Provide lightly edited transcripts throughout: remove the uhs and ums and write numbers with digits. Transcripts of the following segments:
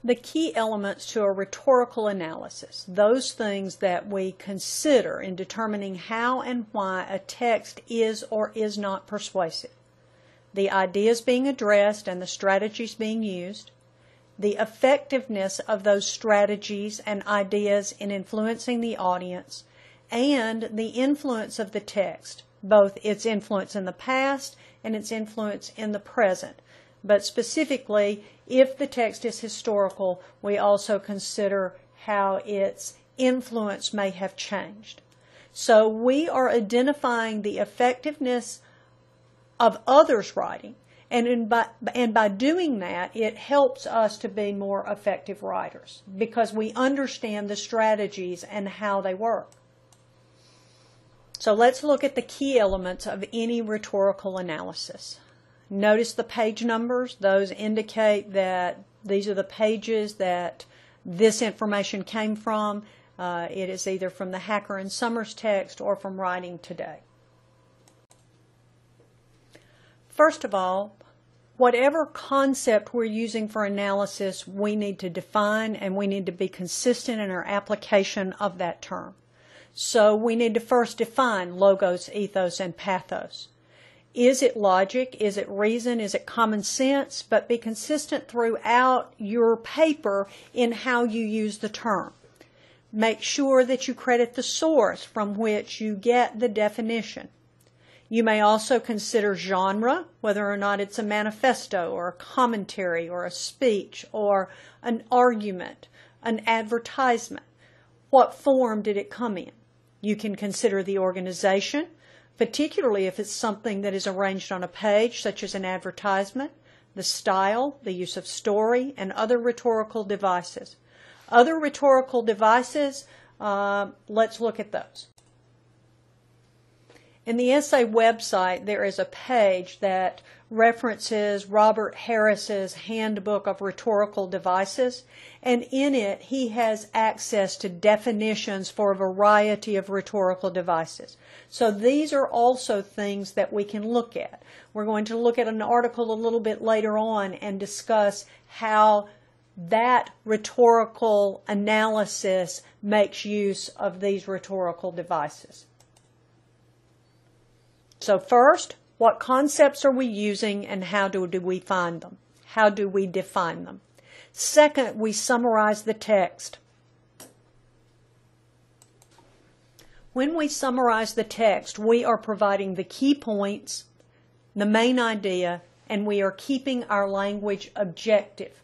The key elements to a rhetorical analysis, those things that we consider in determining how and why a text is or is not persuasive. The ideas being addressed and the strategies being used, the effectiveness of those strategies and ideas in influencing the audience, and the influence of the text, both its influence in the past and its influence in the present. But specifically, if the text is historical, we also consider how its influence may have changed. So we are identifying the effectiveness of others' writing, and by doing that, it helps us to be more effective writers because we understand the strategies and how they work. So let's look at the key elements of any rhetorical analysis. Notice the page numbers. Those indicate that these are the pages that this information came from. It is either from the Hacker and Summers text or from Writing Today. First of all, whatever concept we're using for analysis, we need to define and we need to be consistent in our application of that term. So we need to first define logos, ethos, and pathos. Is it logic? Is it reason? Is it common sense? But be consistent throughout your paper in how you use the term. Make sure that you credit the source from which you get the definition. You may also consider genre, whether or not it's a manifesto or a commentary or a speech or an argument, an advertisement. What form did it come in? You can consider the organization, particularly if it's something that is arranged on a page, such as an advertisement, the style, the use of story, and other rhetorical devices. Other rhetorical devices, let's look at those. In the essay website, there is a page that references Robert Harris's Handbook of Rhetorical Devices, and in it he has access to definitions for a variety of rhetorical devices. So these are also things that we can look at. We're going to look at an article a little bit later on and discuss how that rhetorical analysis makes use of these rhetorical devices. So first, what concepts are we using and how do we find them? How do we define them? Second, we summarize the text. When we summarize the text, we are providing the key points, the main idea, and we are keeping our language objective.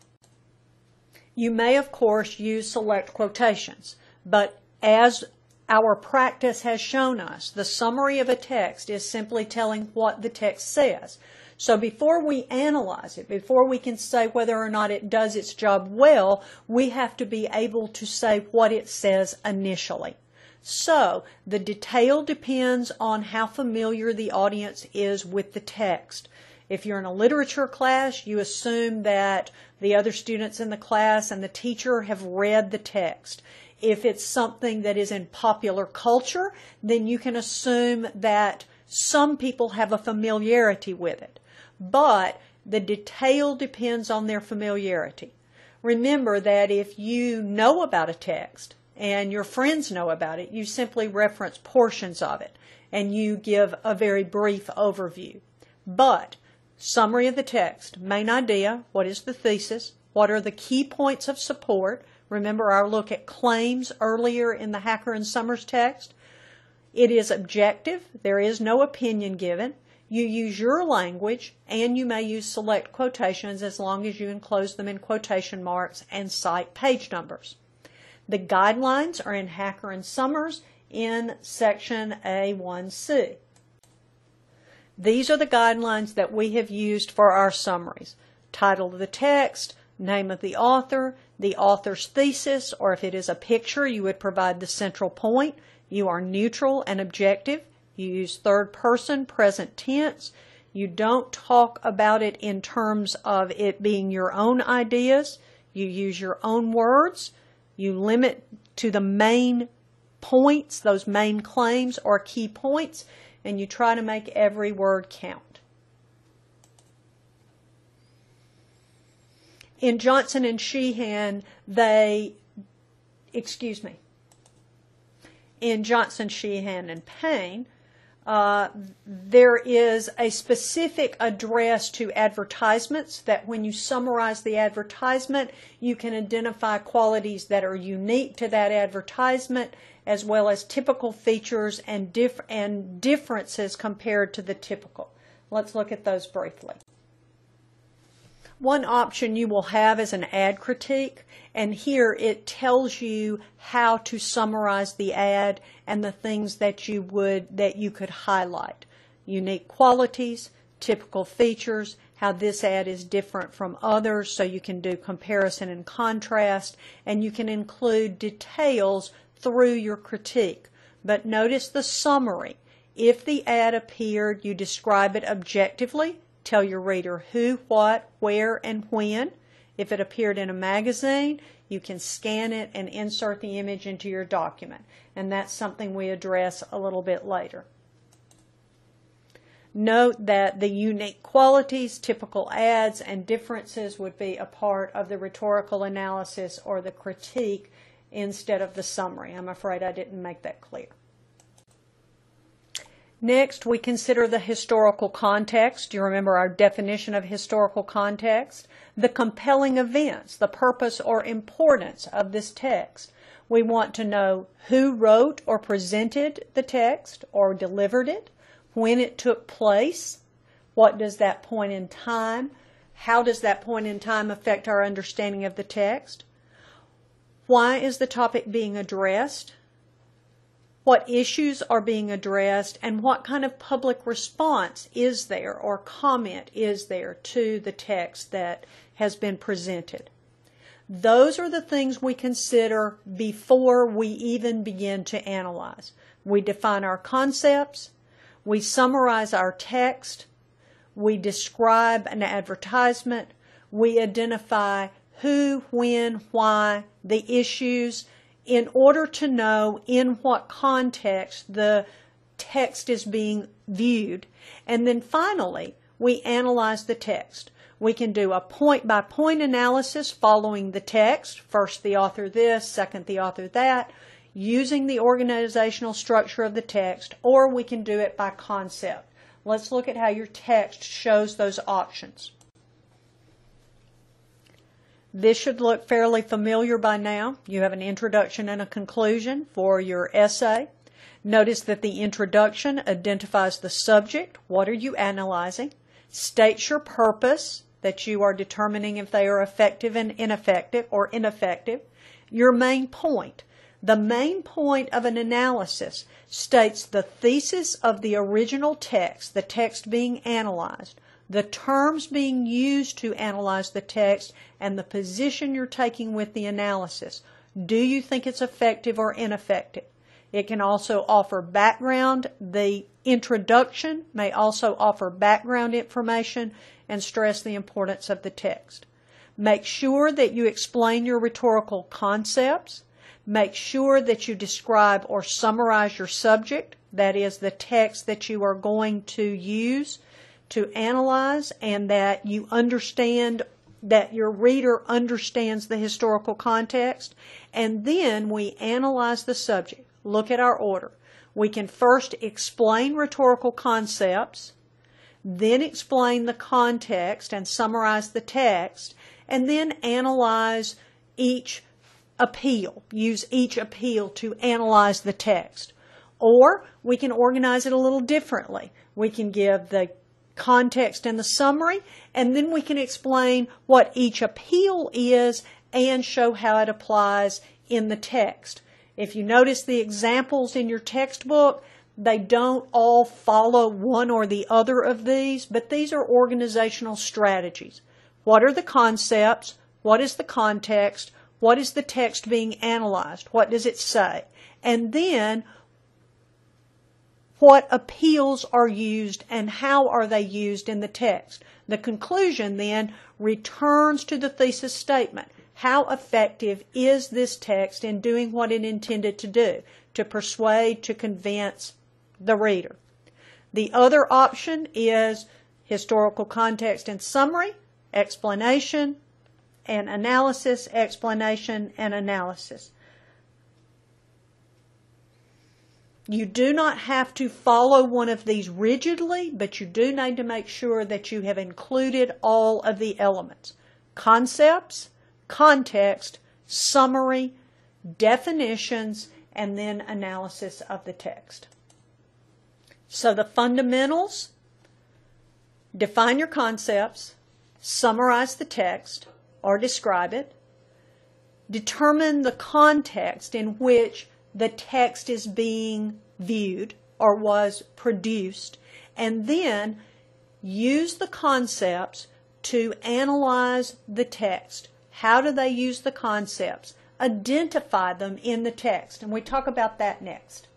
You may, of course, use select quotations, but as our practice has shown us, the summary of a text is simply telling what the text says. So before we analyze it, before we can say whether or not it does its job well, we have to be able to say what it says initially. So the detail depends on how familiar the audience is with the text. If you're in a literature class, you assume that the other students in the class and the teacher have read the text. If it's something that is in popular culture, then you can assume that some people have a familiarity with it. But the detail depends on their familiarity. Remember that if you know about a text and your friends know about it, you simply reference portions of it and you give a very brief overview. But summary of the text, main idea, what is the thesis, what are the key points of support. Remember our look at claims earlier in the Hacker and Summers text. It is objective. There is no opinion given. You use your language, and you may use select quotations as long as you enclose them in quotation marks and cite page numbers. The guidelines are in Hacker and Summers in section A1C. These are the guidelines that we have used for our summaries. Title of the text, name of the author's thesis, or if it is a picture, you would provide the central point. You are neutral and objective. You use third person, present tense. You don't talk about it in terms of it being your own ideas. You use your own words. You limit to the main points, those main claims or key points, and you try to make every word count. in Johnson and Sheehan, in Johnson, Sheehan, and Payne, there is a specific address to advertisements that when you summarize the advertisement, you can identify qualities that are unique to that advertisement, as well as typical features and differences compared to the typical. Let's look at those briefly. One option you will have is an ad critique, and here it tells you how to summarize the ad and the things that you could highlight. Unique qualities, typical features, how this ad is different from others, so you can do comparison and contrast, and you can include details through your critique. But notice the summary. If the ad appeared, you describe it objectively. Tell your reader who, what, where, and when. If it appeared in a magazine, you can scan it and insert the image into your document. And that's something we address a little bit later. Note that the unique qualities, typical ads, and differences would be a part of the rhetorical analysis or the critique instead of the summary. I'm afraid I didn't make that clear. Next, we consider the historical context. You remember our definition of historical context? The compelling events, the purpose or importance of this text. We want to know who wrote or presented the text or delivered it, when it took place, what does that point in time, how does that point in time affect our understanding of the text, why is the topic being addressed, what issues are being addressed, and what kind of public response is there or comment is there to the text that has been presented. Those are the things we consider before we even begin to analyze. We define our concepts, we summarize our text, we describe an advertisement, we identify who, when, why, the issues, in order to know in what context the text is being viewed. And then finally, we analyze the text. We can do a point-by-point analysis following the text, first the author this, second the author that, using the organizational structure of the text, or we can do it by concept. Let's look at how your text shows those options. This should look fairly familiar by now. You have an introduction and a conclusion for your essay. Notice that the introduction identifies the subject. What are you analyzing? States your purpose, that you are determining if they are effective and ineffective or ineffective. Your main point. The main point of an analysis states the thesis of the original text, the text being analyzed, the terms being used to analyze the text, and the position you're taking with the analysis. Do you think it's effective or ineffective? It can also offer background. The introduction may also offer background information and stress the importance of the text. Make sure that you explain your rhetorical concepts. Make sure that you describe or summarize your subject, that is, the text that you are going to use to analyze, and that you understand, that your reader understands the historical context. And then we analyze the subject. Look at our order. We can first explain rhetorical concepts, then explain the context and summarize the text, and then analyze each appeal. Use each appeal to analyze the text. Or we can organize it a little differently. We can give the context and the summary, and then we can explain what each appeal is and show how it applies in the text. If you notice the examples in your textbook, they don't all follow one or the other of these, but these are organizational strategies. What are the concepts? What is the context? What is the text being analyzed? What does it say? And then, what appeals are used and how are they used in the text? The conclusion then returns to the thesis statement. How effective is this text in doing what it intended to do? To persuade, to convince the reader. The other option is historical context and summary, explanation, and analysis, explanation, and analysis. You do not have to follow one of these rigidly, but you do need to make sure that you have included all of the elements. Concepts, context, summary, definitions, and then analysis of the text. So the fundamentals: define your concepts, summarize the text or describe it, determine the context in which the text is being viewed or was produced, and then use the concepts to analyze the text. How do they use the concepts? Identify them in the text, and we talk about that next.